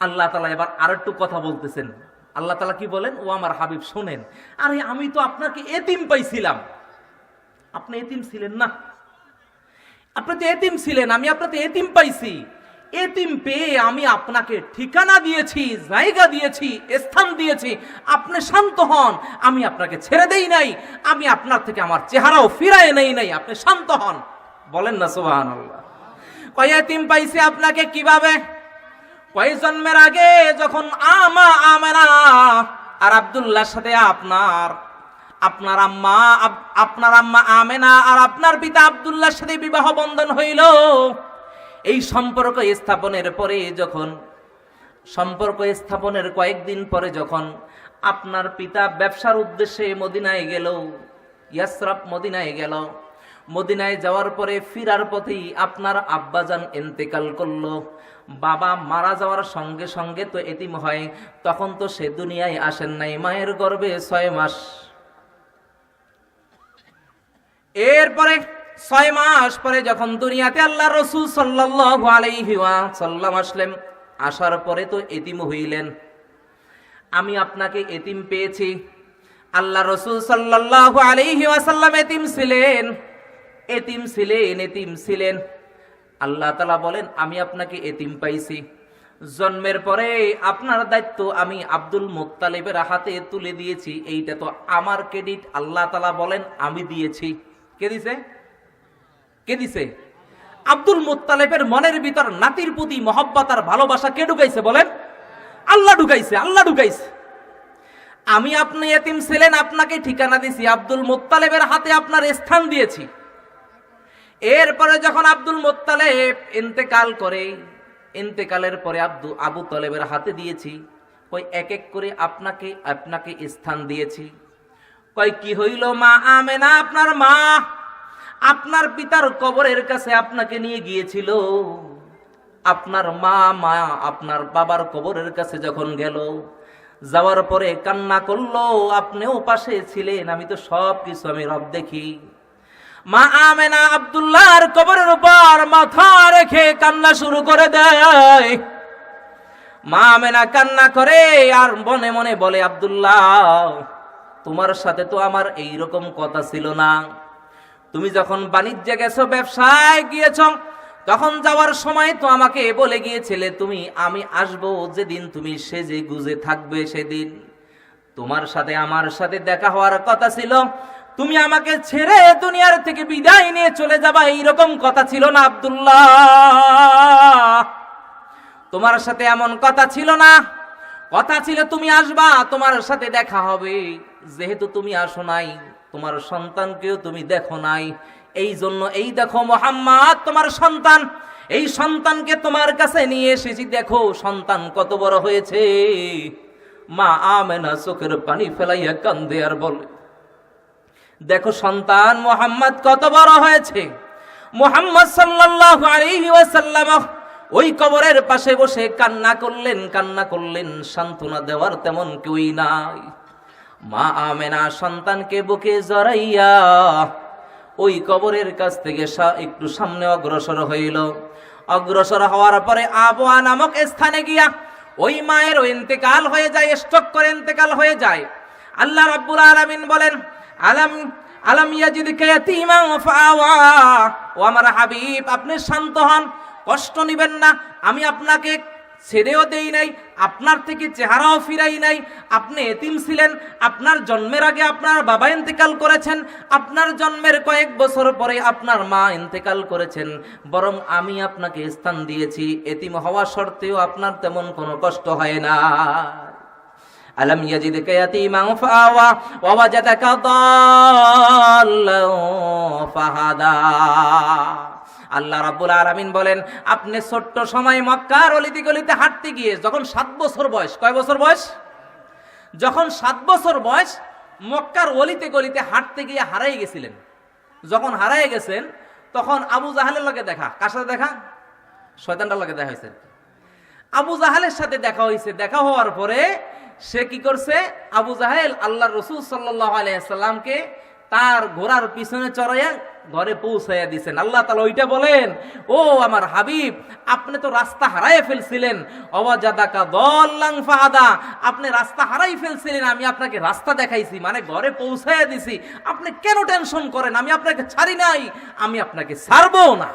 আল্লাহ তাআলা এবার আরেকটু কথা বলতেছেন। আল্লাহ তাআলা কি বলেন, ও আমার হাবিব শোনেন, আরে আমি তো আপনাকে এতিম পাইছিলাম, আপনি এতিম ছিলেন না, আপনি তো এতিম ছিলেন, আমি আপনাকে এতিম পাইছি, এতিম পেয়ে আমি আপনাকে ঠিকানা দিয়েছি, জায়গা দিয়েছি, স্থান দিয়েছি, আপনি শান্ত হন, আমি আপনাকে ছেড়ে দেই নাই, আমি আপনার থেকে আমার চেহারাও ফিরায় নেই নাই, আপনি শান্ত হন। বলেন না সুবহানাল্লাহ। কয় এতিম পাইছি আপনাকে কিভাবে? কয় জন্মের আগে যখন আমেনা আর আব্দুল্লাহর সাথে আপনার আম্মা আমেনা আর আপনার পিতা আব্দুল্লাহর সাথে বিবাহ বন্ধন হইল, এই সম্পর্ক স্থাপনের পরে যখন সম্পর্ক স্থাপনের কয়েকদিন পরে যখন আপনার পিতা ব্যবসার উদ্দেশ্যে মদিনায় গেল, ইয়াসরাব মদিনায় গেল, মদিনায় যাওয়ার পরে ফিরার পথেই আপনার আব্বাজান ইন্তেকাল করলো। বাবা মারা যাওয়ার সঙ্গে সঙ্গে তো এতিম হয়, তখন তো সে দুনিয়ায় আসেন নাই, মায়ের গর্ভে 6 মাস। এরপরে 6 মাস পরে যখন দুনিয়াতে আল্লাহ রাসূল সাল্লাল্লাহু আলাইহি ওয়াসাল্লাম আসলেন, আসার পরে তো এতিম হইলেন। আমি আপনাকে এতিম পেয়েছি, আল্লাহ রাসূল সাল্লাল্লাহু আলাইহি ওয়াসাল্লাম এতিম ছিলেন। আল্লাহ তাআলা বলেন, আমি আপনাকে এতিম পাইছি, জন্মের পরে আপনার দায়িত্ব আমি আব্দুল মুত্তালিবের হাতে তুলে দিয়েছি, এইটা তো আমার ক্রেডিট। আল্লাহ তাআলা বলেন, আমি দিয়েছি। কে দিছে? আব্দুল মুত্তালিবের মনের ভিতর নাতির প্রতি মহব্বত আর ভালোবাসা কে ঢুকাইছে বলেন? আল্লাহ ঢুকাইছে। আপনি এতিম ছিলেন, আপনাকে ঠিকানা দিয়েছি, আব্দুল মুত্তালিবের হাতে আপনার স্থান দিয়েছি। এরপরে যখন আব্দুল মুত্তালিব ইন্তেকাল করে, ইন্তেকালের পরে আবু তালেবের হাতে দিয়েছি, ওই এক এক করে আপনাকে স্থান দিয়েছি। কই কি হইল? মা আমেনা আপনার মা আপনার পিতার কবরের কাছে আপনাকে নিয়ে গিয়েছিল। আপনার মা আপনার বাবার কবরের কাছে যখন গেল, যাওয়ার পরে কান্না করলো, আপনিও পাশে ছিলেন, আমি তো সব কিছু আমি রব দেখি। মা আমেনা আব্দুল্লাহর কবরের উপর মাথা রেখে কান্না শুরু করে দেয়। মা আমেনা কান্না করে আর মনে মনে বলে, আব্দুল্লাহ তোমার সাথে তো আমার এই রকম কথা ছিল না, তুমি যখন বাণিজ্যে গেছো, ব্যবসায় গিয়েছ, তখন যাওয়ার সময় তো আমাকে বলে গিয়েছিলে আমি আসবো যেদিন তুমি সেজে গুজে থাকবে, সেদিন তোমার সাথে আমার সাথে দেখা হওয়ার কথা ছিল, তুমি আমাকে ছেড়ে দুনিয়ার থেকে বিদায় নিয়ে চলে যাবা, এইরকম কথা ছিল না আব্দুল্লাহ, তোমার সাথে এমন কথা ছিল না। কথা ছিল তুমি আসবা, তোমার সাথে দেখা হবে। যেহেতু তুমি আসো নাই, তোমার সন্তানকেও তুমি দেখো নাই, এই জন্য এই দেখো মুহাম্মদ তোমার সন্তান, এই সন্তানকে তোমার কাছে নিয়ে এসেছি, দেখো সন্তান কত বড় হয়েছে। মা আমেনা চোখের পানি ফেলাইয়া কান্দে আর বলে, দেখো সন্তান মুহাম্মদ কত বড় হয়েছে। মুহাম্মদ সাল্লাল্লাহু আলাইহি ওয়াসাল্লাম ওই কবরের পাশে বসে কান্না করলেন, সান্ত্বনা দেওয়ার তেমন কেউই নাই। মা আমেনা সন্তানকে বুকে জড়াইয়া ওই কবরের কাছ থেকে একটু সামনে অগ্রসর হইল। অগ্রসর হওয়ার পরে আবওয়া নামক স্থানে গিয়া ওই মায়ের ইন্তেকাল হয়ে যায়, স্ট্রোক করে ইন্তেকাল হয়ে যায়। আল্লাহ রাব্বুল আলামিন বলেন, আলাম ইয়াজিদকা ইয়াতীমান ফাআওয়া, ও আমার হাবিব আপনি শান্ত হন, কষ্ট নিবেন না, আমি আপনাকে ছেড়েও দেই নাই, আপনার থেকে চেহারাও ফিরাই নাই। আপনি এতিম ছিলেন, আপনার জন্মের আগে আপনার বাবা ইন্তেকাল করেছেন, আপনার জন্মের কয়েক বছর পরে আপনার মা ইন্তেকাল করেছেন, বরং আমি আপনাকে স্থান দিয়েছি। এতিম হওয়া সত্ত্বেও আপনার তেমন কোনো কষ্ট হয় না। আলাম ইয়াজিদকা ইয়াতীমান ফাআওয়া ওয়া ওয়াজাদাকা দাল্লান ফাহাদা। আল্লাহ রাব্বুল আলামিন বলেন, আপনি ছোট্ট সময় মক্কার অলিতে গলিতে হাঁটতে গিয়ে যখন 7 বছর বয়স, কয় বছর বয়স? যখন 7 বছর বয়স মক্কার অলিতে গলিতে হাঁটতে গিয়ে হারাই গেছিলেন। যখন হারাই গেছেন তখন আবু জাহেলের লগে দেখা, কার সাথে দেখা? শয়তানটার লগে দেখা হয়েছে। আবু জাহেলের সাথে দেখা হয়েছে। দেখা হওয়ার পরে সে কি করছে? আবু জাহেল আল্লাহর রাসূল সাল্লাল্লাহু আলাইহি সাল্লামকে তার ঘোড়ার পিছনে চড়াইয়া ঘরে পৌঁছাইয়া দিয়েছেন। আল্লাহ তাআলা ওইটা বলেন, ও আমার হাবিব, আপনি তো রাস্তা হারাই ফেলছিলেন, ওয়াজাদাকা দাল্লান ফাহাদা, আপনি রাস্তা হারাই ফেলছিলেন, আমি আপনাকে রাস্তা দেখাইছি, মানে ঘরে পৌঁছাইয়া দিছি। আপনি কেন টেনশন করেন? আমি আপনাকে ছাড়ি নাই, আমি আপনাকে ছাড়বো না।